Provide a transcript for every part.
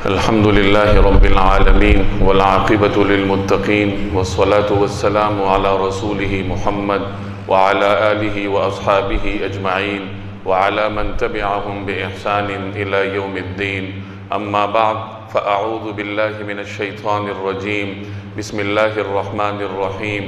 الحمد لله رب العالمين والعاقبة للمتقين والصلاة والسلام على رسوله محمد وعلى آله وأصحابه أجمعين وعلى من تبعهم بإحسان إلى يوم الدين. أما بعد، فأعوذ بالله من الشيطان الرجيم. بسم الله الرحمن الرحيم.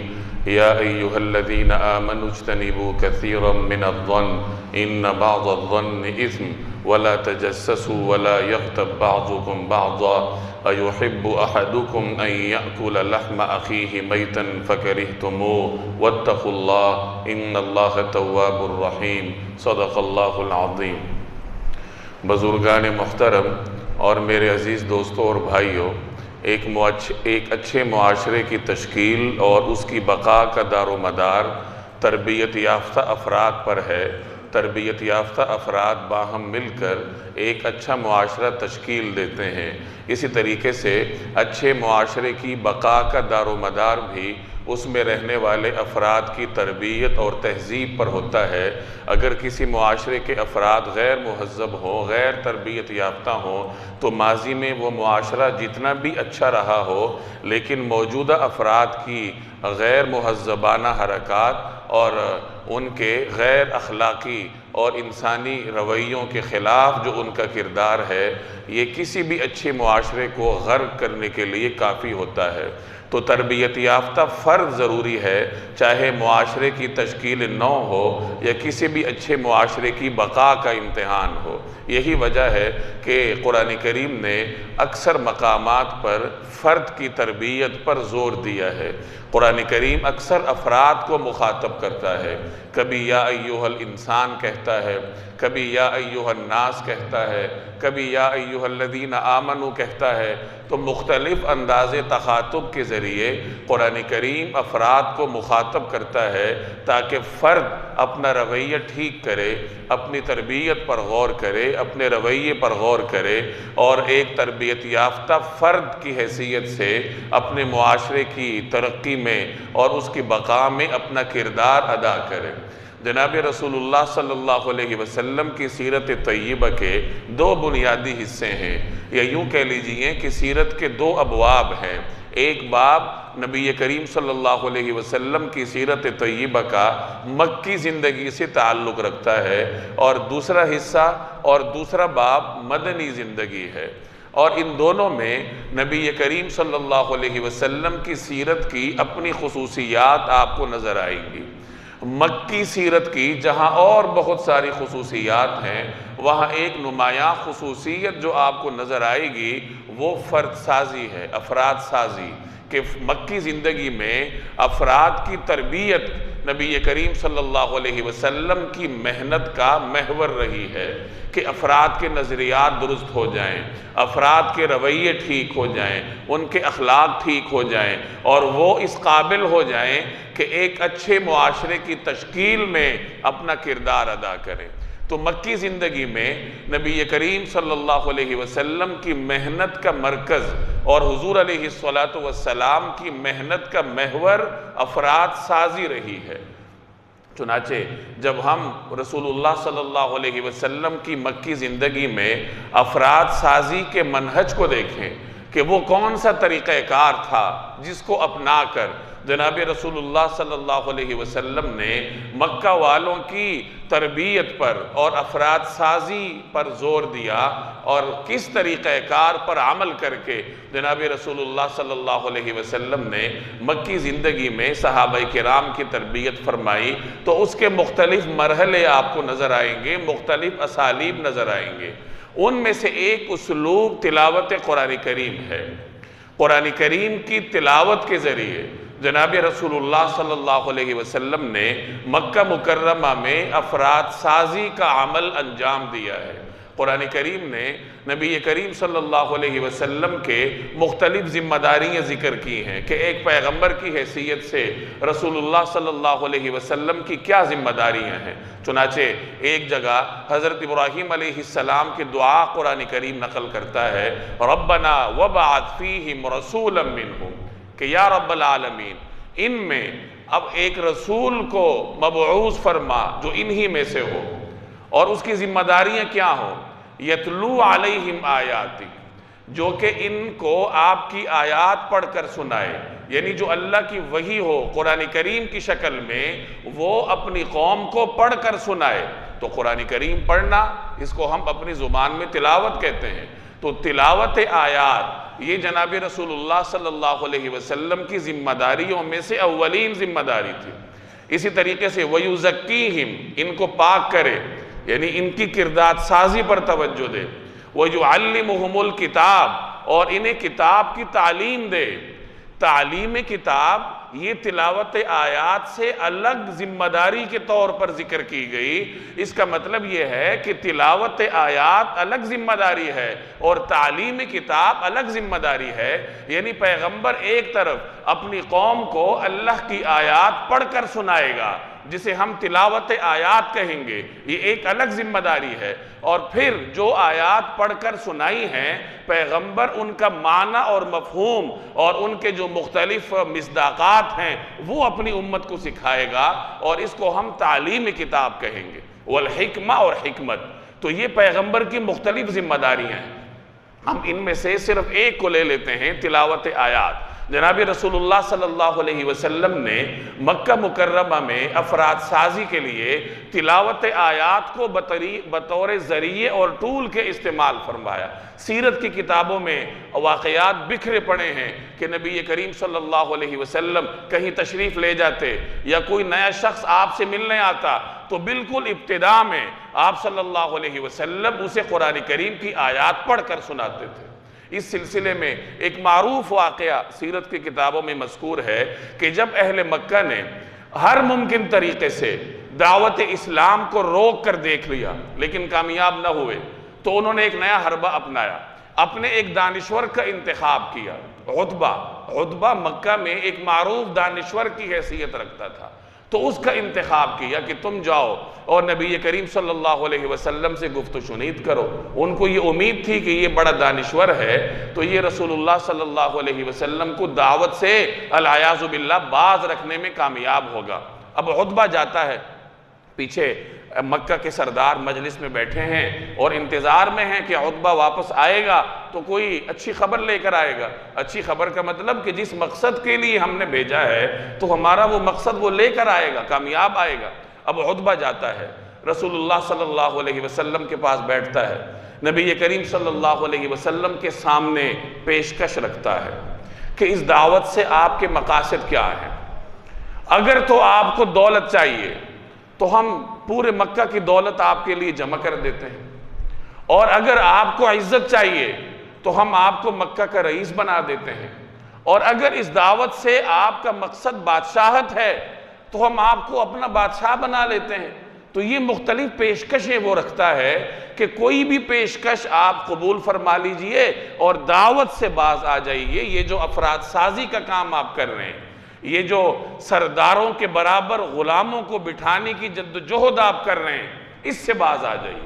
يا أيها الذين آمنوا اجتنبوا كثيرا من الظن إن بعض الظن إثم ولا تجسسوا ولا يغتب بعضكم بعضا أيحب أحدكم أن يأكل لحم أخيه ميتا فكرهتموه واتقوا الله إن الله تواب رحيم. صدق اللہ العظیم. بزرگان محترم اور میرے عزیز دوستوں اور بھائیوں، ایک اچھے معاشرے کی تشکیل اور اس کی بقا کا دار و مدار تربیت یافتہ افراد پر ہے. تربیت یافتہ افراد باہم مل کر ایک اچھا معاشرہ تشکیل دیتے ہیں. اسی طریقے سے اچھے معاشرے کی بقا کا دار و مدار بھی اس میں رہنے والے افراد کی تربیت اور تہذیب پر ہوتا ہے. اگر کسی معاشرے کے افراد غیر مہذب ہوں، غیر تربیت یافتہ ہوں، تو ماضی میں وہ معاشرہ جتنا بھی اچھا رہا ہو، لیکن موجودہ افراد کی غیر مہذبانہ حرکات اور ان کے غیر اخلاقی اور انسانی رویوں کے خلاف جو ان کا کردار ہے، یہ کسی بھی اچھے معاشرے کو غرق کرنے کے لیے کافی ہوتا ہے. تو تربیت یافتہ فرد ضروری ہے، چاہے معاشرے کی تشکیل نو ہو یا کسی بھی اچھے معاشرے کی بقا کا امتحان ہو. یہی وجہ ہے کہ قرآن کریم نے اکثر مقامات پر فرد کی تربیت پر زور دیا ہے. قرآن کریم اکثر افراد کو مخاطب کرتا ہے. کبھی یا ایہا الانسان کہتا ہے، کبھی یا ایہا الناس کہتا ہے، کبھی یا ایہا الذین آمنوا کہتا ہے. تو مختلف انداز تخاطب کے ذریعے قرآن کریم افراد کو مخاطب کرتا ہے تاکہ فرد اپنا رویہ ٹھیک کرے، اپنی تربیت پر غور کرے، اپنے رویے پر غور کرے اور ایک تربیت یافتہ فرد کی حیثیت سے اپنے معاشرے کی ترقی میں اور اس کی بقا میں اپنا کردار ادا کرے. جناب رسول اللہ صلی اللہ علیہ وسلم کی سیرت طیبہ کے دو بنیادی حصے ہیں، یا یوں کہہ لیجئے کہ سیرت کے دو ابواب ہیں. ایک باب نبی کریم صلی اللہ علیہ وسلم کی سیرت طیبہ کا مکی زندگی سے تعلق رکھتا ہے، اور دوسرا حصہ اور دوسرا باب مدنی زندگی ہے. اور ان دونوں میں نبی کریم صلی اللہ علیہ وسلم کی سیرت کی اپنی خصوصیات آپ کو نظر آئیں گی. مکی سیرت کی جہاں اور بہت ساری خصوصیات ہیں، وہاں ایک نمایاں خصوصیت جو آپ کو نظر آئے گی وہ فرد سازی ہے، افراد سازی. کہ مکی زندگی میں افراد کی تربیت نبی کریم صلی اللہ علیہ وسلم کی محنت کا محور رہی ہے کہ افراد کے نظریات درست ہو جائیں، افراد کے رویے ٹھیک ہو جائیں، ان کے اخلاق ٹھیک ہو جائیں اور وہ اس قابل ہو جائیں کہ ایک اچھے معاشرے کی تشکیل میں اپنا کردار ادا کریں. تو مکی زندگی میں نبی کریم صلی اللہ علیہ وسلم کی محنت کا مرکز اور حضور علیہ السلام کی محنت کا محور افراد سازی رہی ہے. چنانچہ جب ہم رسول اللہ صلی اللہ علیہ وسلم کی مکی زندگی میں افراد سازی کے منہج کو دیکھیں کہ وہ کون سا طریقہ کار تھا جس کو اپنا کر جناب رسول اللہ صلی اللہ علیہ وسلم نے مکہ والوں کی تربیت پر اور افراد سازی پر زور دیا، اور کس طریقہ کار پر عمل کر کے جناب رسول اللہ صلی اللہ علیہ وسلم نے مکی زندگی میں صحابہ کرام کی تربیت فرمائی، تو اس کے مختلف مرحلے آپ کو نظر آئیں گے، مختلف اسالیب نظر آئیں گے. ان میں سے ایک اسلوب تلاوت قرآن کریم ہے. قرآن کریم کی تلاوت کے ذریعے جناب رسول اللہ صلی اللہ علیہ وسلم نے مکہ مکرمہ میں افراد سازی کا عمل انجام دیا ہے. قرآن کریم نے نبی کریم صلی اللہ علیہ وسلم کے مختلف ذمہ داریاں ذکر کی ہیں کہ ایک پیغمبر کی حیثیت سے رسول اللہ صلی اللہ علیہ وسلم کی کیا ذمہ داریاں ہیں. چنانچہ ایک جگہ حضرت ابراہیم علیہ السلام کی دعا قرآن کریم نقل کرتا ہے، ربنا وبعث فیہم رسولا منہم، کہ یا رب العالمین ان میں اب ایک رسول کو مبعوث فرما جو انہی میں سے ہو، اور اس کی ذمہ داریاں کیا ہوں؟ یتلو علیہم آیاتی، جو کہ ان کو آپ کی آیات پڑھ کر سنائے، یعنی جو اللہ کی وحی ہو قرآن کریم کی شکل میں، وہ اپنی قوم کو پڑھ کر سنائے۔ تو قرآن کریم پڑھنا، اس کو ہم اپنی زبان میں تلاوت کہتے ہیں۔ تو تلاوت آیات یہ جناب رسول اللہ صلی اللہ علیہ وسلم کی ذمہ داریوں میں سے اولین ذمہ داری تھی۔ اسی طریقے سے وَيُزَكِّيهِمْ، ان کو پاک کرے، یعنی ان کی کردار سازی پر توجہ دے۔ وَيُعَلِّمُهُمُ الْكِتَابِ، اور انہیں کتاب کی تعلیم دے۔ تعلیم کتاب یہ تلاوت آیات سے الگ ذمہ داری کے طور پر ذکر کی گئی۔ اس کا مطلب یہ ہے کہ تلاوت آیات الگ ذمہ داری ہے اور تعلیم کتاب الگ ذمہ داری ہے، یعنی پیغمبر ایک طرف اپنی قوم کو اللہ کی آیات پڑھ کر سنائے گا، جسے ہم تلاوت آیات کہیں گے، یہ ایک الگ ذمہ داری ہے، اور پھر جو آیات پڑھ کر سنائی ہیں پیغمبر ان کا معنی اور مفہوم اور ان کے جو مختلف مصداقات ہیں وہ اپنی امت کو سکھائے گا، اور اس کو ہم تعلیم کتاب کہیں گے۔ والحکمہ، اور حکمت، تو یہ پیغمبر کی مختلف ذمہ داریاں ہیں۔ ہم ان میں سے صرف ایک کو لے لیتے ہیں، تلاوت آیات۔ جناب رسول اللہ صلی اللہ علیہ وسلم نے مکہ مکرمہ میں افراد سازی کے لیے تلاوت آیات کو بطور ذریعے اور ٹول کے استعمال فرمایا۔ سیرت کی کتابوں میں واقعات بکھرے پڑے ہیں کہ نبی کریم صلی اللہ علیہ وسلم کہیں تشریف لے جاتے یا کوئی نیا شخص آپ سے ملنے آتا تو بالکل ابتدا میں آپ صلی اللہ علیہ وسلم اسے قرآن کریم کی آیات پڑھ کر سناتے تھے۔ اس سلسلے میں ایک معروف واقعہ سیرت کی کتابوں میں مذکور ہے کہ جب اہل مکہ نے ہر ممکن طریقے سے دعوت اسلام کو روک کر دیکھ لیا لیکن کامیاب نہ ہوئے، تو انہوں نے ایک نیا حربہ اپنایا، اپنے ایک دانشور کا انتخاب کیا، عتبہ مکہ میں ایک معروف دانشور کی حیثیت رکھتا تھا، تو اس کا انتخاب کیا کہ تم جاؤ اور نبی کریم صلی اللہ علیہ وسلم سے گفت و شنید کرو۔ ان کو یہ امید تھی کہ یہ بڑا دانشور ہے تو یہ رسول اللہ صلی اللہ علیہ وسلم کو دعوت سے العیاذ باللہ باز رکھنے میں کامیاب ہوگا۔ اب عتبہ جاتا ہے، پیچھے مکہ کے سردار مجلس میں بیٹھے ہیں اور انتظار میں ہیں کہ عتبہ واپس آئے گا تو کوئی اچھی خبر لے کر آئے گا۔ اچھی خبر کا مطلب کہ جس مقصد کے لیے ہم نے بھیجا ہے تو ہمارا وہ مقصد وہ لے کر آئے گا، کامیاب آئے گا۔ اب عتبہ جاتا ہے، رسول اللہ صلی اللہ علیہ وسلم کے پاس بیٹھتا ہے، نبی کریم صلی اللہ علیہ وسلم کے سامنے پیشکش رکھتا ہے کہ اس دعوت سے آپ کے مقاصد کیا ہیں۔ اگر تو آپ کو دولت چاہیے تو ہم پورے مکہ کی دولت آپ کے لیے جمع کر دیتے ہیں، اور اگر آپ کو عزت چاہیے تو ہم آپ کو مکہ کا رئیس بنا دیتے ہیں، اور اگر اس دعوت سے آپ کا مقصد بادشاہت ہے تو ہم آپ کو اپنا بادشاہ بنا لیتے ہیں۔ تو یہ مختلف پیشکشیں وہ رکھتا ہے کہ کوئی بھی پیشکش آپ قبول فرما لیجئے اور دعوت سے باز آ جائیے۔ یہ جو افراد سازی کا کام آپ کر رہے ہیں، یہ جو سرداروں کے برابر غلاموں کو بٹھانے کی جدوجہد آپ کر رہے ہیں، اس سے باز آ جائیے۔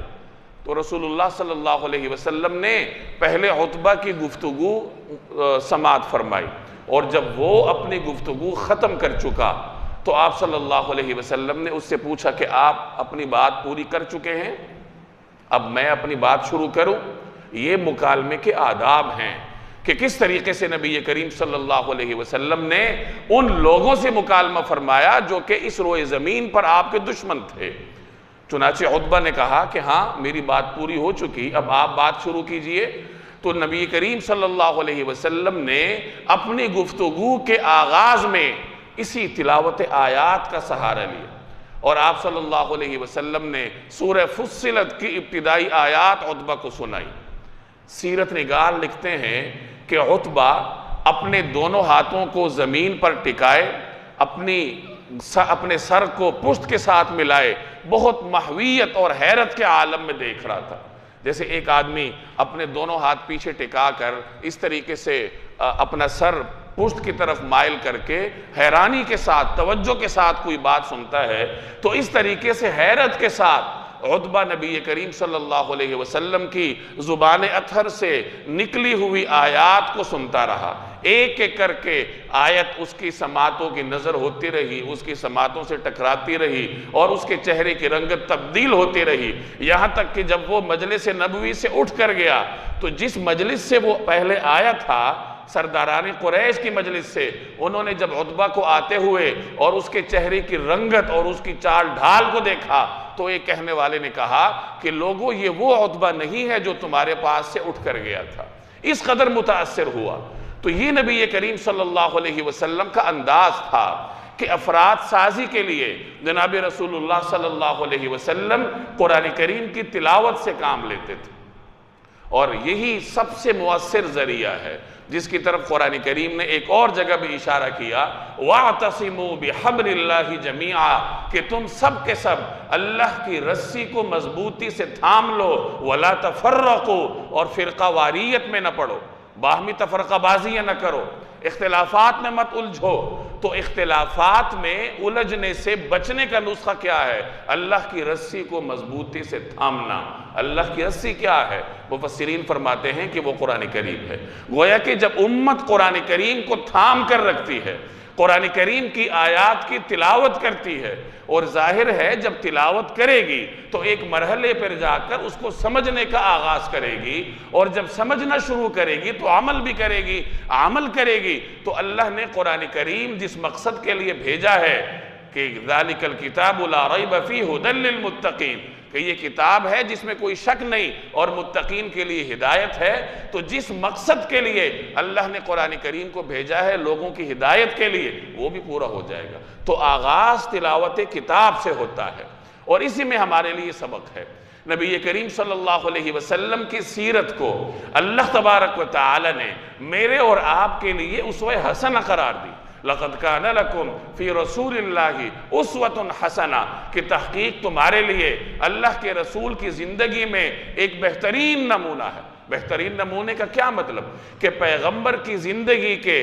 تو رسول اللہ صلی اللہ علیہ وسلم نے پہلے عتبہ کی گفتگو سماعت فرمائی، اور جب وہ اپنی گفتگو ختم کر چکا تو آپ صلی اللہ علیہ وسلم نے اس سے پوچھا کہ آپ اپنی بات پوری کر چکے ہیں، اب میں اپنی بات شروع کروں؟ یہ مکالمے کے آداب ہیں کہ کس طریقے سے نبی کریم صلی اللہ علیہ وسلم نے ان لوگوں سے مکالمہ فرمایا جو کہ اس روئے زمین پر آپ کے دشمن تھے۔ چنانچہ عتبہ نے کہا کہ ہاں میری بات پوری ہو چکی، اب آپ بات شروع کیجئے۔ تو نبی کریم صلی اللہ علیہ وسلم نے اپنی گفتگو کے آغاز میں اسی تلاوت آیات کا سہارا لیا، اور آپ صلی اللہ علیہ وسلم نے سورہ فصلت کی ابتدائی آیات عتبہ کو سنائی۔ سیرت نگار لکھتے ہیں کہ عتبہ اپنے دونوں ہاتھوں کو زمین پر ٹکائے، اپنے سر کو پشت کے ساتھ ملائے، بہت محویت اور حیرت کے عالم میں دیکھ رہا تھا، جیسے ایک آدمی اپنے دونوں ہاتھ پیچھے ٹکا کر اس طریقے سے اپنا سر پشت کی طرف مائل کر کے حیرانی کے ساتھ، توجہ کے ساتھ کوئی بات سنتا ہے، تو اس طریقے سے حیرت کے ساتھ عتبہ نبی کریم صلی اللہ علیہ وسلم کی زبان اطہر سے نکلی ہوئی آیات کو سنتا رہا، ایک ایک کر کے آیت اس کی سماعتوں کی نظر ہوتی رہی، اس کی سماعتوں سے ٹکراتی رہی اور اس کے چہرے کی رنگت تبدیل ہوتی رہی، یہاں تک کہ جب وہ مجلس نبوی سے اٹھ کر گیا تو جس مجلس سے وہ پہلے آیا تھا، سرداران قریش کی مجلس سے، انہوں نے جب عتبہ کو آتے ہوئے اور اس کے چہرے کی رنگت اور اس کی چال ڈھال کو دیکھا تو ایک کہنے والے نے کہا کہ لوگوں یہ وہ عتبہ نہیں ہے جو تمہارے پاس سے اٹھ کر گیا تھا، اس قدر متاثر ہوا۔ تو یہ نبی کریم صلی اللہ علیہ وسلم کا انداز تھا کہ افراد سازی کے لیے جناب رسول اللہ صلی اللہ علیہ وسلم قرآن کریم کی تلاوت سے کام لیتے تھے، اور یہی سب سے مؤثر ذریعہ ہے جس کی طرف قرآن کریم نے ایک اور جگہ بھی اشارہ کیا، وَاعْتَصِمُوا بِحَبْلِ اللَّهِ جَمِيعًا، کہ تم سب کے سب اللہ کی رسی کو مضبوطی سے تھام لو، وَلَا تَفَرَّقُوا، اور فرقہ واریت میں نہ پڑو، باہمی تفرقہ بازیاں نہ کرو، اختلافات میں مت الجھو۔ تو اختلافات میں الجھنے سے بچنے کا نسخہ کیا ہے؟ اللہ کی رسی کو مضبوطی سے تھامنا۔ اللہ کی رسی کیا ہے؟ مفسرین فرماتے ہیں کہ وہ قرآن کریم ہے۔ گویا کہ جب امت قرآن کریم کو تھام کر رکھتی ہے، قرآن کریم کی آیات کی تلاوت کرتی ہے، اور ظاہر ہے جب تلاوت کرے گی تو ایک مرحلے پر جا کر اس کو سمجھنے کا آغاز کرے گی، اور جب سمجھنا شروع کرے گی تو عمل بھی کرے گی، عمل کرے گی تو اللہ نے قرآن کریم جس مقصد کے لیے بھیجا ہے کہ ذَلِكَ الْكِتَابُ لَا رَيْبَ فِيهِ هُدًى لِّلْمُتَّقِينَ، کہ یہ کتاب ہے جس میں کوئی شک نہیں اور متقین کے لیے ہدایت ہے۔ تو جس مقصد کے لیے اللہ نے قرآن کریم کو بھیجا ہے لوگوں کی ہدایت کے لیے، وہ بھی پورا ہو جائے گا۔ تو آغاز تلاوت کتاب سے ہوتا ہے، اور اسی میں ہمارے لیے سبق ہے۔ نبی کریم صلی اللہ علیہ وسلم کی سیرت کو اللہ تبارک و تعالی نے میرے اور آپ کے لیے اسوہ حسنہ قرار دی۔ لَقَدْ كَانَ لَكُمْ فِي رَسُولِ اللَّهِ أُسْوَةٌ حَسَنَةٌ، کہ تحقیق تمہارے لیے اللہ کے رسول کی زندگی میں ایک بہترین نمونہ ہے۔ بہترین نمونے کا کیا مطلب؟ کہ پیغمبر کی زندگی کے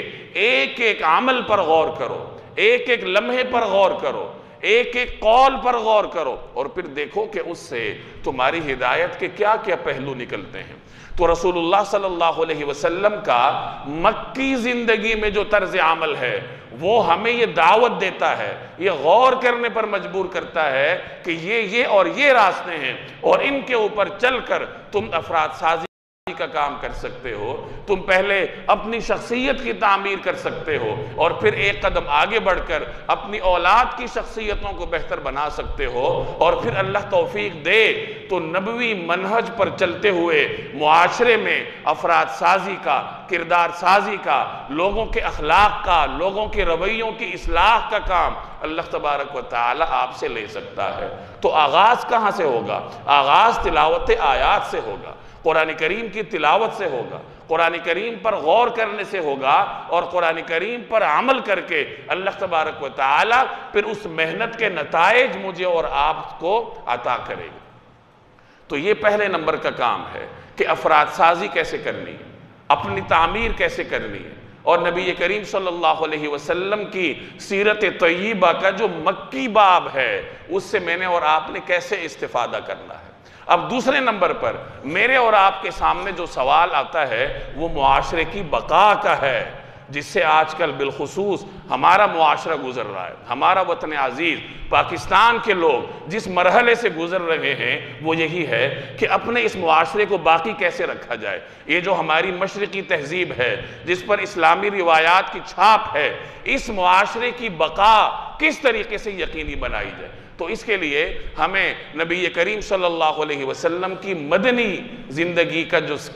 ایک ایک عمل پر غور کرو، ایک ایک لمحے پر غور کرو، ایک ایک قول پر غور کرو، اور پھر دیکھو کہ اس سے تمہاری ہدایت کے کیا کیا پہلو نکلتے ہیں۔ تو رسول اللہ صلی اللہ علیہ وسلم کا مکی زندگی میں جو طرز عمل ہے وہ ہمیں یہ دعوت دیتا ہے، یہ غور کرنے پر مجبور کرتا ہے کہ یہ اور یہ راستے ہیں، اور ان کے اوپر چل کر تم افراد سازی کا کام کر سکتے ہو، تم پہلے اپنی شخصیت کی تعمیر کر سکتے ہو، اور پھر ایک قدم آگے بڑھ کر اپنی اولاد کی شخصیتوں کو بہتر بنا سکتے ہو، اور پھر اللہ توفیق دے تو نبوی منہج پر چلتے ہوئے معاشرے میں افراد سازی کا، کردار سازی کا، لوگوں کے اخلاق کا، لوگوں کے رویوں کی اصلاح کا کام اللہ تبارک و تعالی آپ سے لے سکتا ہے۔ تو آغاز کہاں سے ہوگا؟ آغاز تلاوت آیات سے ہوگا، قرآن کریم کی تلاوت سے ہوگا، قرآن کریم پر غور کرنے سے ہوگا، اور قرآن کریم پر عمل کر کے اللہ تبارک و تعالی پھر اس محنت کے نتائج مجھے اور آپ کو عطا کرے گا۔ تو یہ پہلے نمبر کا کام ہے کہ افراد سازی کیسے کرنی ہے، اپنی تعمیر کیسے کرنی ہے، اور نبی کریم صلی اللہ علیہ وسلم کی سیرت طیبہ کا جو مکی باب ہے اس سے میں نے اور آپ نے کیسے استفادہ کرنا ہے۔ اب دوسرے نمبر پر میرے اور آپ کے سامنے جو سوال آتا ہے وہ معاشرے کی بقا کا ہے، جس سے آج کل بالخصوص ہمارا معاشرہ گزر رہا ہے۔ ہمارا وطن عزیز پاکستان کے لوگ جس مرحلے سے گزر رہے ہیں وہ یہی ہے کہ اپنے اس معاشرے کو باقی کیسے رکھا جائے۔ یہ جو ہماری مشرقی تہذیب ہے جس پر اسلامی روایات کی چھاپ ہے، اس معاشرے کی بقا کس طریقے سے یقینی بنائی جائے۔ تو اس کے لیے ہمیں نبی کریم صلی اللہ علیہ وسلم کی مدنی زندگی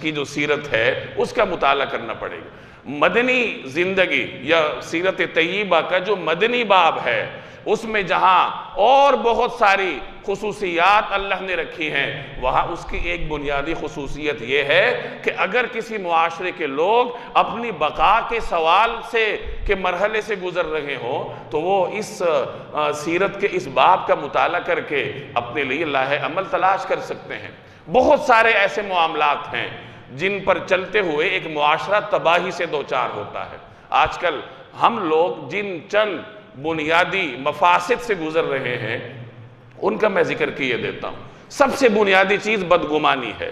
کی جو سیرت ہے اس کا مطالعہ کرنا پڑے گا۔ مدنی زندگی یا سیرت طیبہ کا جو مدنی باب ہے اس میں جہاں اور بہت ساری خصوصیات اللہ نے رکھی ہیں، وہاں اس کی ایک بنیادی خصوصیت یہ ہے کہ اگر کسی معاشرے کے لوگ اپنی بقا کے سوال کے مرحلے سے گزر رہے ہوں تو وہ اس سیرت کے اس باب کا مطالعہ کر کے اپنے لیے لاہ عمل تلاش کر سکتے ہیں۔ بہت سارے ایسے معاملات ہیں جن پر چلتے ہوئے ایک معاشرہ تباہی سے دوچار ہوتا ہے۔ آج کل ہم لوگ جن چند بنیادی مفاسد سے گزر رہے ہیں ان کا میں ذکر کیے دیتا ہوں۔ سب سے بنیادی چیز بدگمانی ہے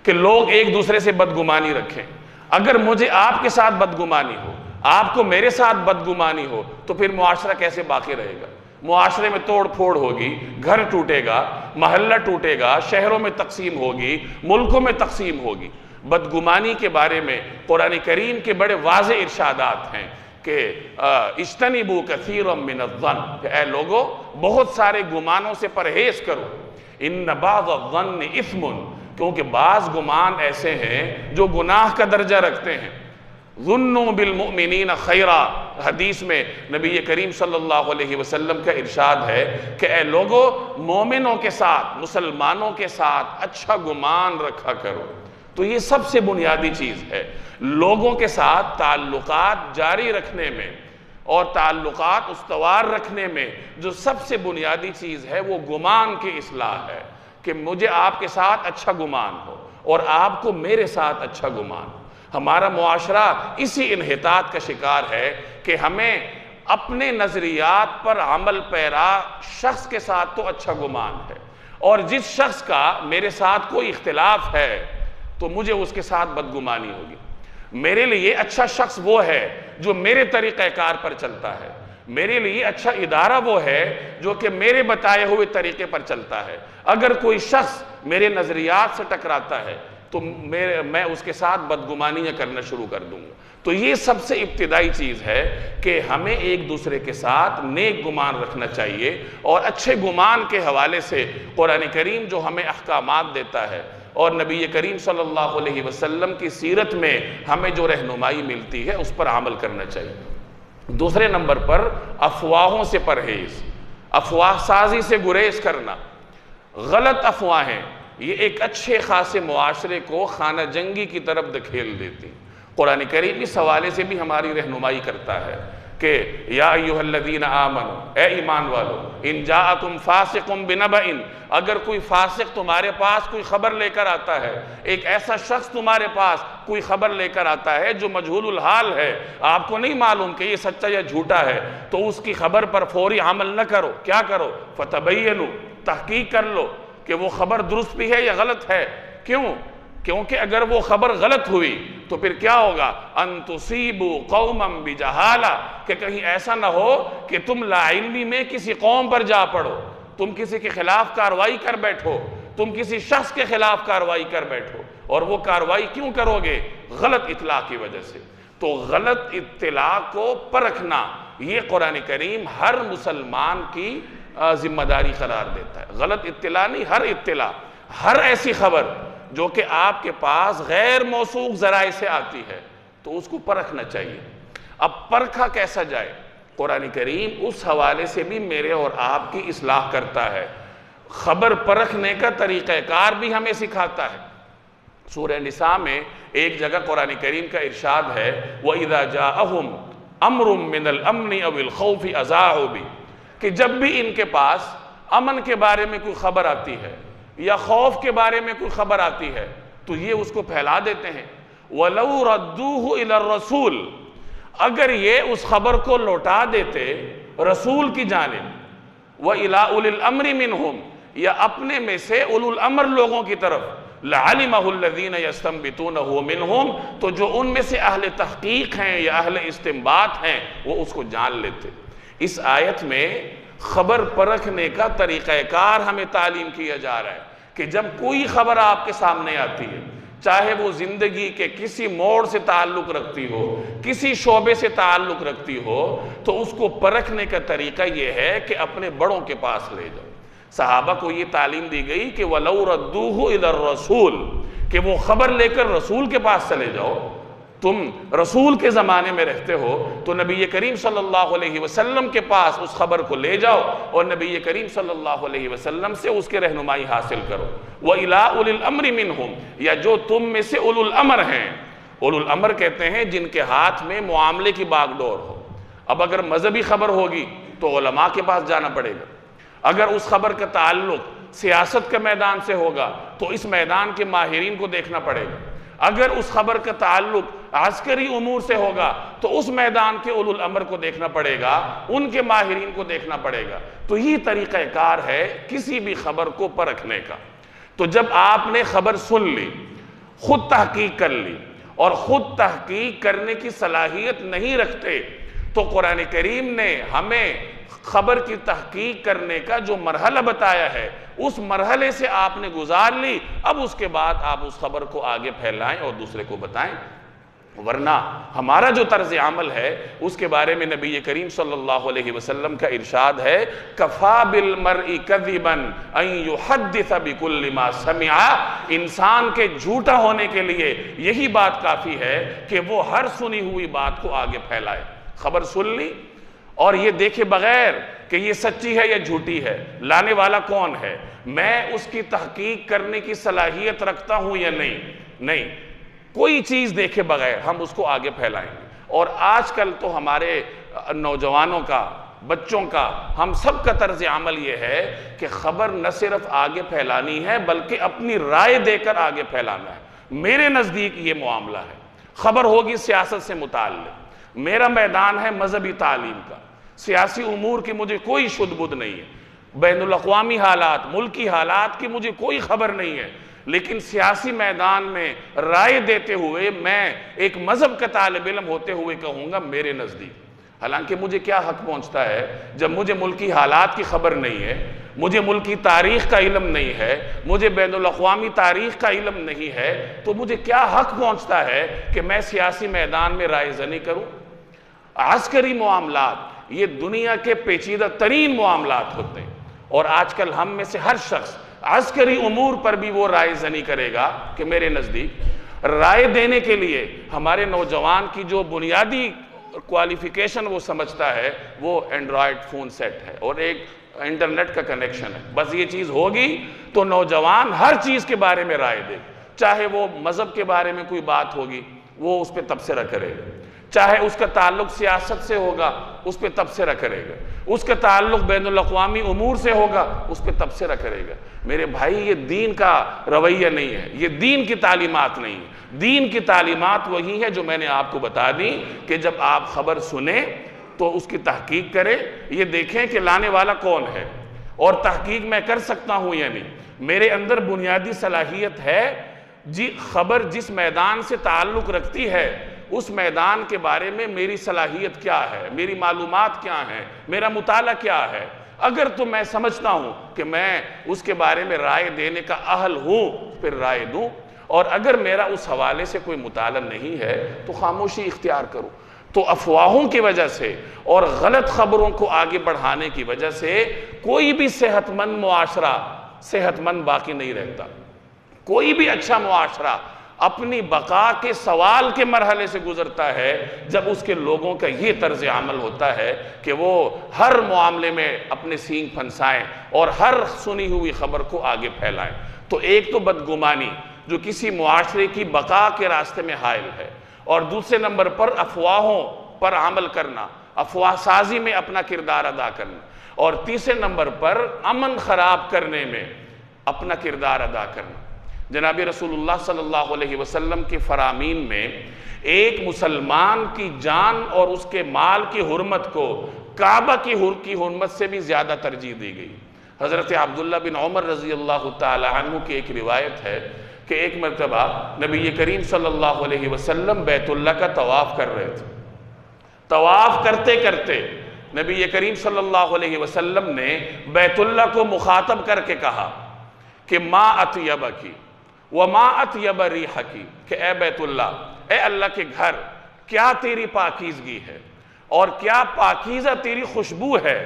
کہ لوگ ایک دوسرے سے بدگمانی رکھیں۔ اگر مجھے آپ کے ساتھ بدگمانی ہو، آپ کو میرے ساتھ بدگمانی ہو، تو پھر معاشرہ کیسے باقی رہے گا؟ معاشرے میں توڑ پھوڑ ہوگی، گھر ٹوٹے گا، محلہ ٹوٹے گا، شہروں میں تقسیم ہوگی، ملکوں میں تقسیم ہوگی۔ بدگمانی کے بارے میں قرآن کریم کے بڑے واضح ارشادات ہیں کہ اجتنبوا کثیرا من الظن، کہ اے لوگو بہت سارے گمانوں سے پرہیز کرو۔ ان بعض الظن اثم، کیونکہ بعض گمان ایسے ہیں جو گناہ کا درجہ رکھتے ہیں۔ ظنوا بالمؤمنین خیرا، حدیث میں نبی کریم صلی اللہ علیہ وسلم کا ارشاد ہے کہ اے لوگو مومنوں کے ساتھ، مسلمانوں کے ساتھ اچھا گمان رکھا کرو۔ تو یہ سب سے بنیادی چیز ہے لوگوں کے ساتھ تعلقات جاری رکھنے میں اور تعلقات استوار رکھنے میں۔ جو سب سے بنیادی چیز ہے وہ گمان کی اصلاح ہے کہ مجھے آپ کے ساتھ اچھا گمان ہو اور آپ کو میرے ساتھ اچھا گمان ہو۔ ہمارا معاشرہ اسی انحطاط کا شکار ہے کہ ہمیں اپنے نظریات پر عمل پیرا شخص کے ساتھ تو اچھا گمان ہے، اور جس شخص کا میرے ساتھ کوئی اختلاف ہے تو مجھے اس کے ساتھ بدگمانی ہوگی۔ میرے لیے اچھا شخص وہ ہے جو میرے طریقہ کار پر چلتا ہے، میرے لیے اچھا ادارہ وہ ہے جو کہ میرے بتائے ہوئے طریقے پر چلتا ہے۔ اگر کوئی شخص میرے نظریات سے ٹکراتا ہے تو میں اس کے ساتھ بدگمانیاں کرنا شروع کر دوں گا۔ تو یہ سب سے ابتدائی چیز ہے کہ ہمیں ایک دوسرے کے ساتھ نیک گمان رکھنا چاہیے، اور اچھے گمان کے حوالے سے قرآن کریم جو ہمیں احکامات دیتا ہے اور نبی کریم صلی اللہ علیہ وسلم کی سیرت میں ہمیں جو رہنمائی ملتی ہے اس پر عمل کرنا چاہیے۔ دوسرے نمبر پر افواہوں سے پرہیز، افواہ سازی سے گریز کرنا۔ غلط افواہیں یہ ایک اچھے خاصے معاشرے کو خانہ جنگی کی طرف دھکیل دیتی۔ قرآن کریم اس حوالے سے بھی ہماری رہنمائی کرتا ہے کہ یا ایھا الذین آمنوا، اے ایمان والو، ان جاءکم فاسق بنبأ، اگر کوئی فاسق تمہارے پاس کوئی خبر لے کر آتا ہے، ایک ایسا شخص تمہارے پاس کوئی خبر لے کر آتا ہے جو مجہول الحال ہے، آپ کو نہیں معلوم کہ یہ سچا یا جھوٹا ہے، تو اس کی خبر پر فوری عمل نہ کرو۔ کیا کرو؟ فتبینوا، تحقیق کر لو کہ وہ خبر درست بھی ہے یا غلط ہے۔ کیوں؟ کیونکہ اگر وہ خبر غلط ہوئی تو پھر کیا ہوگا؟ ان تصیبوا قوما بجہالہ، کہ کہیں ایسا نہ ہو کہ تم لا علمی میں کسی قوم پر جا پڑو، تم کسی کے خلاف کارروائی کر بیٹھو، تم کسی شخص کے خلاف کارروائی کر بیٹھو، اور وہ کارروائی کیوں کرو گے؟ غلط اطلاع کی وجہ سے۔ تو غلط اطلاع کو پرکھنا یہ قرآن کریم ہر مسلمان کی ذمہ داری قرار دیتا ہے۔ غلط اطلاع نہیں، ہر اطلاع، ہر ایسی خبر جو کہ آپ کے پاس غیر موثوق ذرائع سے آتی ہے تو اس کو پرکھنا چاہیے۔ اب پرکھا کیسا جائے؟ قرآن کریم اس حوالے سے بھی میرے اور آپ کی اصلاح کرتا ہے، خبر پرکھنے کا طریقہ کار بھی ہمیں سکھاتا ہے۔ سورہ نساء میں ایک جگہ قرآن کریم کا ارشاد ہے وَإِذَا جَاءَهُمْ أَمْرٌ مِّنَ الْأَمْنِ أَوِ الْخَوْفِ أَذَاعُوا بِهِ، کہ جب بھی ان کے پاس امن کے بارے میں کوئی خبر آتی ہے یا خوف کے بارے میں کوئی خبر آتی ہے تو یہ اس کو پھیلا دیتے ہیں۔ وَلَوْ رَدُّوهُ إِلَى الرَّسُولِ، اگر یہ اس خبر کو لوٹا دیتے رسول کی جانب، وَإِلَىٰ أُولِي الْأَمْرِ مِنْهُمْ، یا اپنے میں سے اولو الامر لوگوں کی طرف، لَعَلِمَهُ الَّذِينَ يَسْتَنبِطُونَهُ مِنْهُمْ، تو جو ان میں سے اہل تحقیق ہیں یا اہل استنباط ہیں وہ اس کو جان لیتے۔ اس آیت میں خبر پرکھنے کا طریقہ کار ہمیں تعلیم کیا جا رہا ہے کہ جب کوئی خبر آپ کے سامنے آتی ہے، چاہے وہ زندگی کے کسی موڑ سے تعلق رکھتی ہو، کسی شعبے سے تعلق رکھتی ہو، تو اس کو پرکھنے کا طریقہ یہ ہے کہ اپنے بڑوں کے پاس لے جاؤ۔ صحابہ کو یہ تعلیم دی گئی کہ وَلَوْ رَدُّوهُ إِلَى الرَّسُولِ، کہ وہ خبر لے کر رسول کے پاس چلے جاؤ۔ تم رسول کے زمانے میں رہتے ہو تو نبی کریم صلی اللہ علیہ وسلم کے پاس اس خبر کو لے جاؤ اور نبی کریم صلی اللہ علیہ وسلم سے اس کے رہنمائی حاصل کرو۔ وَإِلَىٰ أُولِي الْأَمْرِ مِنْهُمْ، یا جو تم میں سے اولو الامر ہیں۔ اولو الامر کہتے ہیں جن کے ہاتھ میں معاملے کی باغ ڈور ہو۔ اب اگر مذہبی خبر ہوگی تو علماء کے پاس جانا پڑے گا، اگر اس خبر کا تعلق سیاست کے میدان سے ہوگا تو اس میدان کے ماہرین کو دیکھنا پڑے گا، اگر اس خبر کا تعلق عسکری امور سے ہوگا تو اس میدان کے اولو الامر کو دیکھنا پڑے گا، ان کے ماہرین کو دیکھنا پڑے گا۔ تو یہ طریقہ کار ہے کسی بھی خبر کو پرکھنے کا۔ تو جب آپ نے خبر سن لی، خود تحقیق کر لی اور خود تحقیق کرنے کی صلاحیت نہیں رکھتے، تو قرآن کریم نے ہمیں خبر کی تحقیق کرنے کا جو مرحلہ بتایا ہے اس مرحلے سے آپ نے گزار لی، اب اس کے بعد آپ اس خبر کو آگے پھیلائیں اور دوسرے کو بتائیں۔ ورنہ ہمارا جو طرز عمل ہے اس کے بارے میں نبی کریم صلی اللہ علیہ وسلم کا ارشاد ہے، کفا بالمرء کذبا ان یحدث بکل ما سمع، انسان کے جھوٹا ہونے کے لیے یہی بات کافی ہے کہ وہ ہر سنی ہوئی بات کو آگے پھیلائے۔ خبر سن لی اور یہ دیکھے بغیر کہ یہ سچی ہے یا جھوٹی ہے، لانے والا کون ہے، میں اس کی تحقیق کرنے کی صلاحیت رکھتا ہوں یا نہیں، کوئی چیز دیکھے بغیر ہم اس کو آگے پھیلائیں گے۔ اور آج کل تو ہمارے نوجوانوں کا، بچوں کا، ہم سب کا طرز عمل یہ ہے کہ خبر نہ صرف آگے پھیلانی ہے بلکہ اپنی رائے دے کر آگے پھیلانا ہے۔ میرے نزدیک یہ معاملہ ہے، خبر ہوگی سیاست سے متعلق، میرا میدان ہے مذہبی تعلیم کا، سیاسی امور کی مجھے کوئی شد بد نہیں ہے، بین الاقوامی حالات، ملکی حالات کی مجھے کوئی خبر نہیں ہے، لیکن سیاسی میدان میں رائے دیتے ہوئے میں ایک مذہب کا طالب علم ہوتے ہوئے کہوں گا میرے نزدیک، حالانکہ مجھے کیا حق پہنچتا ہے جب مجھے ملکی حالات کی خبر نہیں ہے، مجھے ملکی تاریخ کا علم نہیں ہے، مجھے بین الاقوامی تاریخ کا علم نہیں ہے، تو مجھے کیا حق پہنچتا ہے کہ میں سیاسی میدان میں رائے زنی کروں؟ عسکری معاملات یہ دنیا کے پیچیدہ ترین معاملات ہوتے ہیں، اور آج کل ہم میں سے ہر شخص عسکری امور پر بھی وہ رائے زنی کرے گا کہ میرے نزدیک رائے دینے کے لیے ہمارے نوجوان کی جو بنیادی کوالیفیکیشن وہ سمجھتا ہے وہ اینڈرائیڈ فون سیٹ ہے اور ایک انٹرنیٹ کا کنیکشن ہے، بس یہ چیز ہوگی تو نوجوان ہر چیز کے بارے میں رائے دے، چاہے وہ مذہب کے بارے میں کوئی بات ہوگی وہ اس پہ تبصرہ کرے گا، چاہے اس کا تعلق سیاست سے ہوگا اس پہ تبصرہ کرے گا، اس کا تعلق بین الاقوامی امور سے ہوگا اس پہ تبصرہ کرے گا۔ میرے بھائی یہ دین کا رویہ نہیں ہے، یہ دین کی تعلیمات نہیں ہے، دین کی تعلیمات وہی ہے جو میں نے آپ کو بتا دی کہ جب آپ خبر سنیں تو اس کی تحقیق کریں، یہ دیکھیں کہ لانے والا کون ہے اور تحقیق میں کر سکتا ہوں یا نہیں، میرے اندر بنیادی صلاحیت ہے، خبر جس میدان سے تعلق رکھتی ہے اس میدان کے بارے میں میری صلاحیت کیا ہے، میری معلومات کیا ہیں، میرا مطالعہ کیا ہے، اگر تو میں سمجھتا ہوں کہ میں اس کے بارے میں رائے دینے کا اہل ہوں پھر رائے دوں، اور اگر میرا اس حوالے سے کوئی مطالعہ نہیں ہے تو خاموشی اختیار کروں۔ تو افواہوں کی وجہ سے اور غلط خبروں کو آگے بڑھانے کی وجہ سے کوئی بھی صحت مند معاشرہ صحت مند باقی نہیں رہتا، کوئی بھی اچھا معاشرہ اپنی بقا کے سوال کے مرحلے سے گزرتا ہے جب اس کے لوگوں کا یہ طرز عمل ہوتا ہے کہ وہ ہر معاملے میں اپنے سینگ پھنسائیں اور ہر سنی ہوئی خبر کو آگے پھیلائیں۔ تو ایک تو بدگمانی جو کسی معاشرے کی بقا کے راستے میں حائل ہے، اور دوسرے نمبر پر افواہوں پر عمل کرنا، افواہ سازی میں اپنا کردار ادا کرنا، اور تیسرے نمبر پر امن خراب کرنے میں اپنا کردار ادا کرنا۔ جناب رسول اللہ صلی اللہ علیہ وسلم کے فرامین میں ایک مسلمان کی جان اور اس کے مال کی حرمت کو کعبہ کی حرمت سے بھی زیادہ ترجیح دی گئی۔ حضرت عبداللہ بن عمر رضی اللہ تعالی عنہ کی ایک روایت ہے کہ ایک مرتبہ نبی کریم صلی اللہ علیہ وسلم بیت اللہ کا طواف کر رہے تھے، طواف کرتے کرتے نبی کریم صلی اللہ علیہ وسلم نے بیت اللہ کو مخاطب کر کے کہا کہ ما اطیبکی وما اطیب ریحکی، کہ اے بیت اللہ، اے اللہ کے گھر، کیا تیری پاکیزگی ہے اور کیا پاکیزہ تیری خوشبو ہے،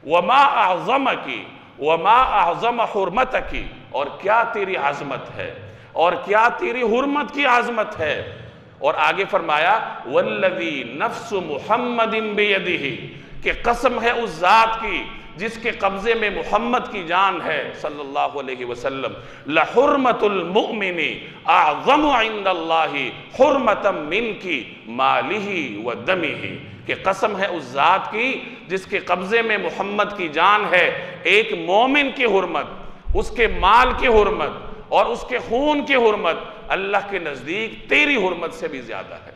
وما اعظمکی وما اعظم حرمتکی، اور کیا تیری عظمت ہے اور کیا تیری حرمت کی عظمت ہے، اور آگے فرمایا والذی نفس محمد بیدہ، کہ قسم ہے اس ذات کی جس کے قبضے میں محمد کی جان ہے صلی اللہ علیہ وسلم، لحرمت المؤمن اعظم عند اللہ حرمتا منکی مالہ و دمہ، کہ قسم ہے اس ذات کی جس کے قبضے میں محمد کی جان ہے، ایک مومن کی حرمت، اس کے مال کی حرمت اور اس کے خون کی حرمت اللہ کے نزدیک تیری حرمت سے بھی زیادہ ہے۔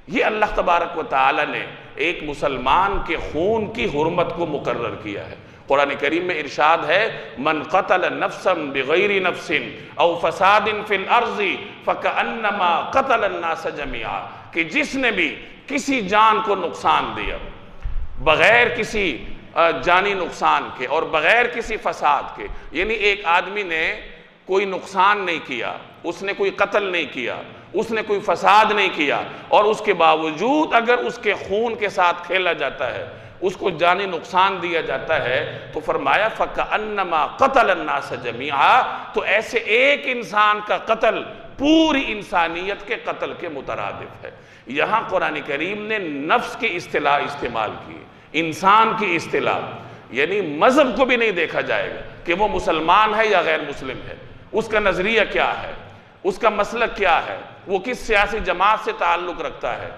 یہ اللہ تبارک و تعالی نے ایک مسلمان کے خون کی حرمت کو مقرر کیا ہے۔ قرآن کریم میں ارشاد ہے من قتل نفسا بغیر نفس او فساد فی الارض فکأنما قتل الناس جميعا، کہ جس نے بھی کسی جان کو نقصان دیا بغیر کسی جانی نقصان کے اور بغیر کسی فساد کے، یعنی ایک آدمی نے کوئی نقصان نہیں کیا، اس نے کوئی قتل نہیں کیا، اس نے کوئی فساد نہیں کیا، اور اس کے باوجود اگر اس کے خون کے ساتھ کھیلا جاتا ہے، اس کو جانی نقصان دیا جاتا ہے، تو فرمایا فَكَأَنَّمَا قَتَلَ النَّاسَ جَمِيعًا، تو ایسے ایک انسان کا قتل پوری انسانیت کے قتل کے مترادف ہے۔ یہاں قرآن کریم نے نفس کی اصطلاح استعمال کی، انسان کی اصطلاح، یعنی مذہب کو بھی نہیں دیکھا جائے گا کہ وہ مسلمان ہے یا غیر مسلم ہے، اس کا نظریہ کیا ہے، اس کا مسلک کیا ہے، وہ کس سیاسی جماعت سے تعلق رکھتا ہے،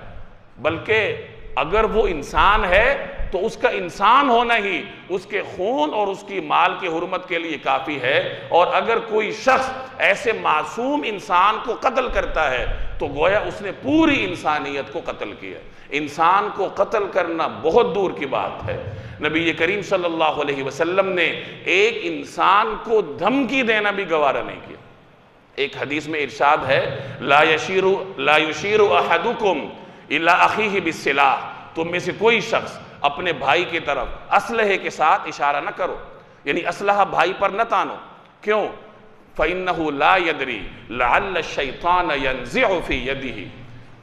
بلکہ اگر وہ انسان ہے تو اس کا انسان ہونا ہی اس کے خون اور اس کی مال کی حرمت کے لیے کافی ہے، اور اگر کوئی شخص ایسے معصوم انسان کو قتل کرتا ہے تو گویا اس نے پوری انسانیت کو قتل کیا۔ انسان کو قتل کرنا بہت دور کی بات ہے، نبی کریم صلی اللہ علیہ وسلم نے ایک انسان کو دھمکی دینا بھی گوارا نہیں کیا۔ ایک حدیث میں ارشاد ہے لا یشیر احدکم الی اخیہ بالسلاح، تم میں سے کوئی شخص اپنے بھائی کی طرف اسلحے کے ساتھ اشارہ نہ کرو، یعنی اسلحہ بھائی پر نہ تانو، کیوں؟ فَإِنَّهُ لَا يَدْرِي لَعَلَّ الشَّيْطَانَ يَنزِعُ فِي يَدِهِ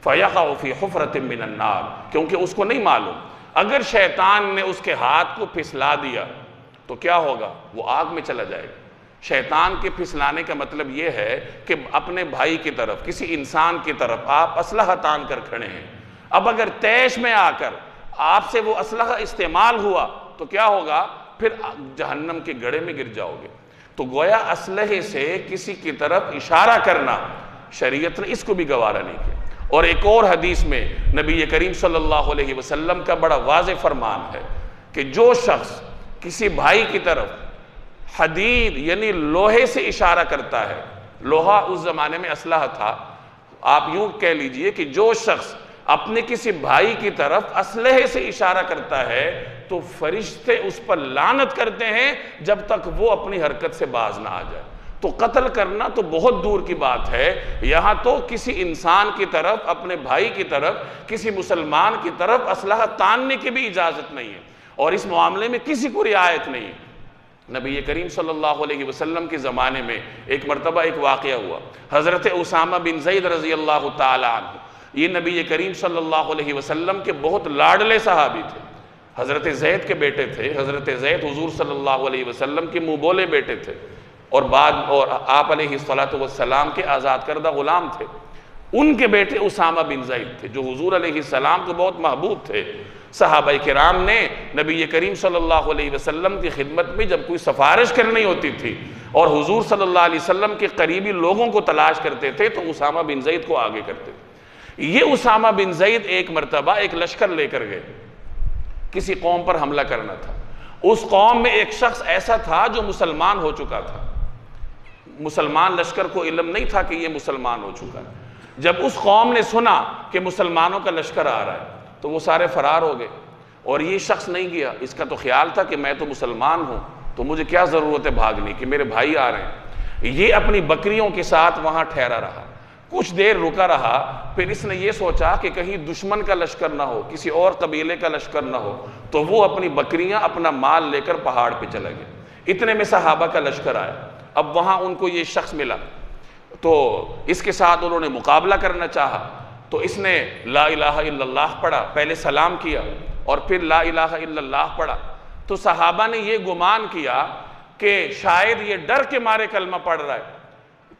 فَيَقَعُ فِي حُفْرَةٍ مِّنَ النَّارِ، کیونکہ اس کو نہیں معلوم اگر شیطان نے اس کے ہاتھ کو پھسلا دیا تو کیا ہوگا، وہ آگ میں چلا جائے گا۔ شیطان کے پھسلانے کا مطلب یہ ہے کہ اپنے بھائی کی طرف، کسی انسان کی طرف آپ اسلحہ تان کر کھڑے ہیں، اب اگر تیش میں آ کر آپ سے وہ اسلحہ استعمال ہوا تو کیا ہوگا، پھر جہنم کے گڑھے میں گر جاؤ گے۔ تو گویا اسلحے سے کسی کی طرف اشارہ کرنا شریعت نے اس کو بھی گوارا نہیں کیا۔ اور ایک اور حدیث میں نبی کریم صلی اللہ علیہ وسلم کا بڑا واضح فرمان ہے کہ جو شخص کسی بھائی کی طرف حدید یعنی لوہے سے اشارہ کرتا ہے، لوہا اس زمانے میں اسلحہ تھا، آپ یوں کہہ لیجئے کہ جو شخص اپنے کسی بھائی کی طرف اسلحے سے اشارہ کرتا ہے تو فرشتے اس پر لعنت کرتے ہیں جب تک وہ اپنی حرکت سے باز نہ آ جائے۔ تو قتل کرنا تو بہت دور کی بات ہے، یہاں تو کسی انسان کی طرف، اپنے بھائی کی طرف، کسی مسلمان کی طرف اسلحہ تاننے کی بھی اجازت نہیں ہے، اور اس معاملے میں کسی کو رعایت نہیں ہے۔ نبی کریم صلی اللہ علیہ وسلم کے زمانے میں ایک مرتبہ ایک واقعہ ہوا، حضرت اسامہ بن زید رضی اللہ تعالی عنہ، یہ نبی کریم صلی اللہ علیہ وسلم کے بہت لاڈلے صحابی تھے، حضرت زید کے بیٹے تھے، حضرت زید حضور صلی اللہ علیہ وسلم کے منہ بولے بیٹے تھے، اور آپ علیہ السلام کے آزاد کردہ غلام تھے۔ ان کے بیٹے اسامہ بن زید تھے جو حضور علیہ السلام کو بہت محبوب تھے۔ صحابہ کرام نے نبی کریم صلی اللہ علیہ وسلم کی خدمت میں جب کوئی سفارش کرنی ہوتی تھی اور حضور صلی اللہ علیہ وسلم کے قریبی لوگوں کو تلاش کرتے تھے تو اسامہ بن زید کو آگے کرتے تھے۔ یہ اسامہ بن زید ایک مرتبہ ایک لشکر لے کر گئے، کسی قوم پر حملہ کرنا تھا۔ اس قوم میں ایک شخص ایسا تھا جو مسلمان ہو چکا تھا، مسلمان لشکر کو علم نہیں تھا کہ یہ مسلمان ہو چکا ہے۔ جب اس قوم نے سنا کہ مسلمانوں کا لشکر آ رہا ہے تو وہ سارے فرار ہو گئے، اور یہ شخص نہیں گیا۔ اس کا تو خیال تھا کہ میں تو مسلمان ہوں تو مجھے کیا ضرورت ہے بھاگنے کی، میرے بھائی آ رہے ہیں۔ یہ اپنی بکریوں کے ساتھ وہاں ٹھہرا رہا، کچھ دیر رکا رہا، پھر اس نے یہ سوچا کہ کہیں دشمن کا لشکر نہ ہو، کسی اور قبیلے کا لشکر نہ ہو، تو وہ اپنی بکریاں، اپنا مال لے کر پہاڑ پہ چلا گیا۔ اتنے میں صحابہ کا لشکر آیا، اب وہاں ان کو یہ شخص ملا تو اس کے ساتھ انہوں نے مقابلہ کرنا چاہا، تو اس نے لا الہ الا اللہ پڑھا، پہلے سلام کیا اور پھر لا الہ الا اللہ پڑھا۔ تو صحابہ نے یہ گمان کیا کہ شاید یہ ڈر کے مارے کلمہ پڑھ رہا ہے،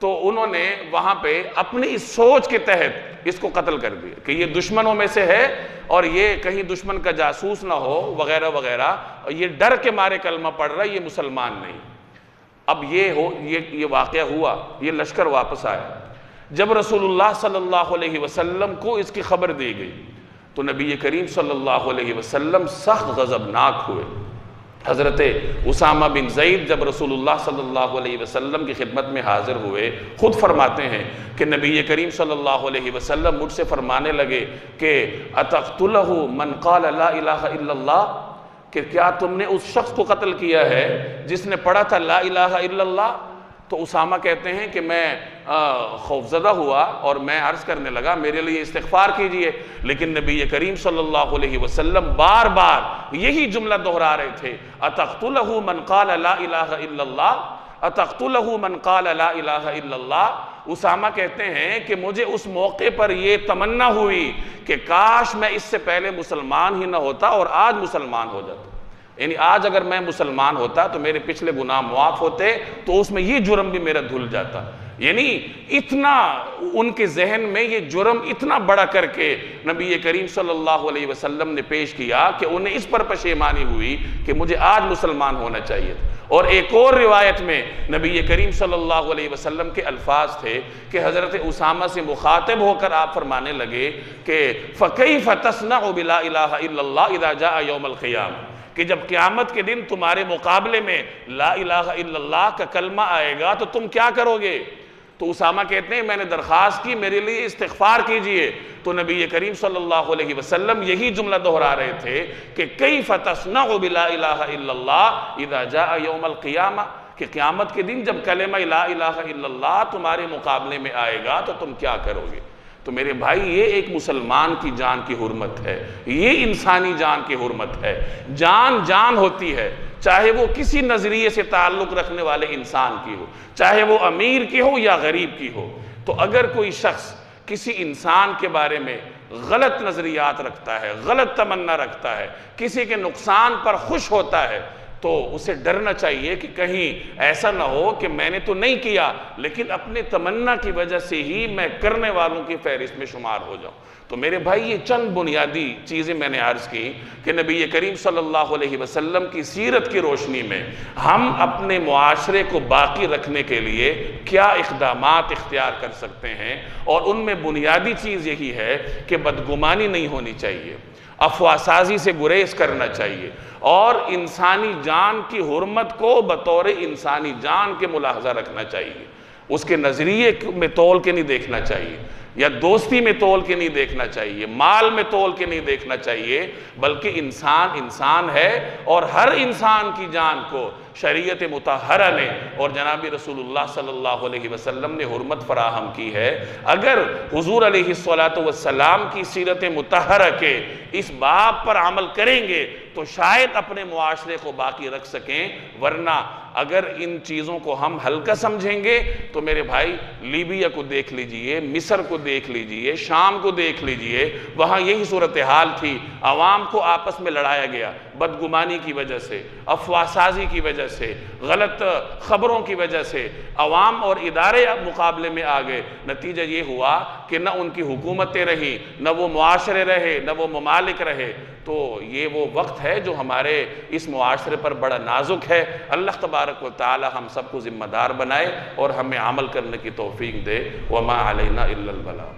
تو انہوں نے وہاں پہ اپنی اس سوچ کے تحت اس کو قتل کر دیا کہ یہ دشمنوں میں سے ہے اور یہ کہیں دشمن کا جاسوس نہ ہو وغیرہ وغیرہ، یہ ڈر کے مارے کلمہ پڑھ رہا ہے، یہ مسلمان نہیں۔ اب یہ واقعہ ہوا، یہ لشکر واپس آیا۔ جب رسول اللہ صلی اللہ علیہ وسلم کو اس کی خبر دی گئی تو نبی کریم صلی اللہ علیہ وسلم سخت غضبناک ہوئے۔ حضرت اسامہ بن زید جب رسول اللہ صلی اللہ علیہ وسلم کی خدمت میں حاضر ہوئے، خود فرماتے ہیں کہ نبی کریم صلی اللہ علیہ وسلم مجھ سے فرمانے لگے کہ اتقتلہ من قال لا الہ الا اللہ، کہ کیا تم نے اس شخص کو قتل کیا ہے جس نے پڑھا تھا لا الہ الا اللہ؟ تو اسامہ کہتے ہیں کہ میں خوفزدہ ہوا اور میں عرض کرنے لگا میرے لیے استغفار کیجئے، لیکن نبی کریم صلی اللہ علیہ وسلم بار بار یہی جملہ دہرا رہے تھے، اتقتلہ من قال لا الہ الا اللہ، اتقتلہ من قال لا الہ الا اللہ۔ اسامہ کہتے ہیں کہ مجھے اس موقع پر یہ تمنا ہوئی کہ کاش میں اس سے پہلے مسلمان ہی نہ ہوتا اور آج مسلمان ہو جاتا، یعنی آج اگر میں مسلمان ہوتا تو میرے پچھلے گناہ معاف ہوتے، تو اس میں یہ جرم بھی میرا دھل جاتا۔ یعنی اتنا ان کے ذہن میں یہ جرم اتنا بڑا کر کے نبی کریم صلی اللہ علیہ وسلم نے پیش کیا کہ انہیں اس پر پشیمانی ہوئی کہ مجھے آج مسلمان ہونا چاہیے تھا۔ اور ایک اور روایت میں نبی کریم صلی اللہ علیہ وسلم کے الفاظ تھے کہ حضرت اسامہ سے مخاطب ہو کر آپ فرمانے لگے کہ فَكَيْفَ تَصْنَعُ بِلَا إِلَهَ إِلَّا اللَّهِ إِذَا جَاءَ يَوْمَ الْقِيَامَةِ، کہ جب قیامت کے دن تمہارے مقابلے میں لا الہ الا اللہ کا کلمہ آئے گا تو تم کیا کرو گے؟ تو اسامہ کہتے ہیں میں نے درخواست کی میرے لیے استغفار کیجئے، تو نبی کریم صلی اللہ علیہ وسلم یہی جملہ دہرا رہے تھے کہ کیف تصنع بلا الہ الا اللہ اذا جاء یوم القیامہ، کہ قیامت کے دن جب کلمہ لا الہ الا اللہ تمہارے مقابلے میں آئے گا تو تم کیا کرو گے؟ تو میرے بھائی یہ ایک مسلمان کی جان کی حرمت ہے، یہ انسانی جان کی حرمت ہے۔ جان جان ہوتی ہے، چاہے وہ کسی نظریے سے تعلق رکھنے والے انسان کی ہو، چاہے وہ امیر کی ہو یا غریب کی ہو۔ تو اگر کوئی شخص کسی انسان کے بارے میں غلط نظریات رکھتا ہے، غلط تمنا رکھتا ہے، کسی کے نقصان پر خوش ہوتا ہے، تو اسے ڈرنا چاہیے کہ کہیں ایسا نہ ہو کہ میں نے تو نہیں کیا لیکن اپنے تمنا کی وجہ سے ہی میں کرنے والوں کی فہرست میں شمار ہو جاؤں۔ تو میرے بھائی یہ چند بنیادی چیزیں میں نے عرض کی کہ نبی کریم صلی اللہ علیہ وسلم کی سیرت کی روشنی میں ہم اپنے معاشرے کو باقی رکھنے کے لیے کیا اقدامات اختیار کر سکتے ہیں، اور ان میں بنیادی چیز یہی ہے کہ بدگمانی نہیں ہونی چاہیے، افواہ سازی سے گریز کرنا چاہیے، اور انسانی جان کی حرمت کو بطور انسانی جان کے ملاحظہ رکھنا چاہیے، اس کے نظریے میں تول کے نہیں دیکھنا چاہیے، یا دوستی میں تول کے نہیں دیکھنا چاہیے، مال میں تول کے نہیں دیکھنا چاہیے، بلکہ انسان انسان ہے، اور ہر انسان کی جان کو شریعت مطہرہ نے اور جناب رسول اللہ صلی اللہ علیہ وسلم نے حرمت فراہم کی ہے۔ اگر حضور علیہ السلام کی سیرت مطہرہ کے اس باب پر عمل کریں گے تو شاید اپنے معاشرے کو باقی رکھ سکیں، ورنہ اگر ان چیزوں کو ہم ہلکا سمجھیں گے تو میرے بھائی لیبیا کو دیکھ لیجئے، مصر کو دیکھ لیجئے، شام کو دیکھ لیجئے، وہاں یہی صورتحال تھی، عوام کو آپس میں لڑایا گیا بدگمانی کی وجہ سے، افواہ سازی کی وجہ سے، غلط خبروں کی وجہ سے، عوام اور ادارے مقابلے میں آ گئے، نتیجہ یہ ہوا کہ نہ ان کی حکومتیں رہیں، نہ وہ معاشرے رہے، نہ وہ ممالک رہے۔ تو یہ وہ وقت ہے جو ہمارے اس معاشرے پر بڑا نازک ہے۔ اللہ تبارک و تعالی ہم سب کو ذمہ دار بنائے اور ہمیں عمل کرنے کی توفیق دے۔ وما علینا الا البلاغ۔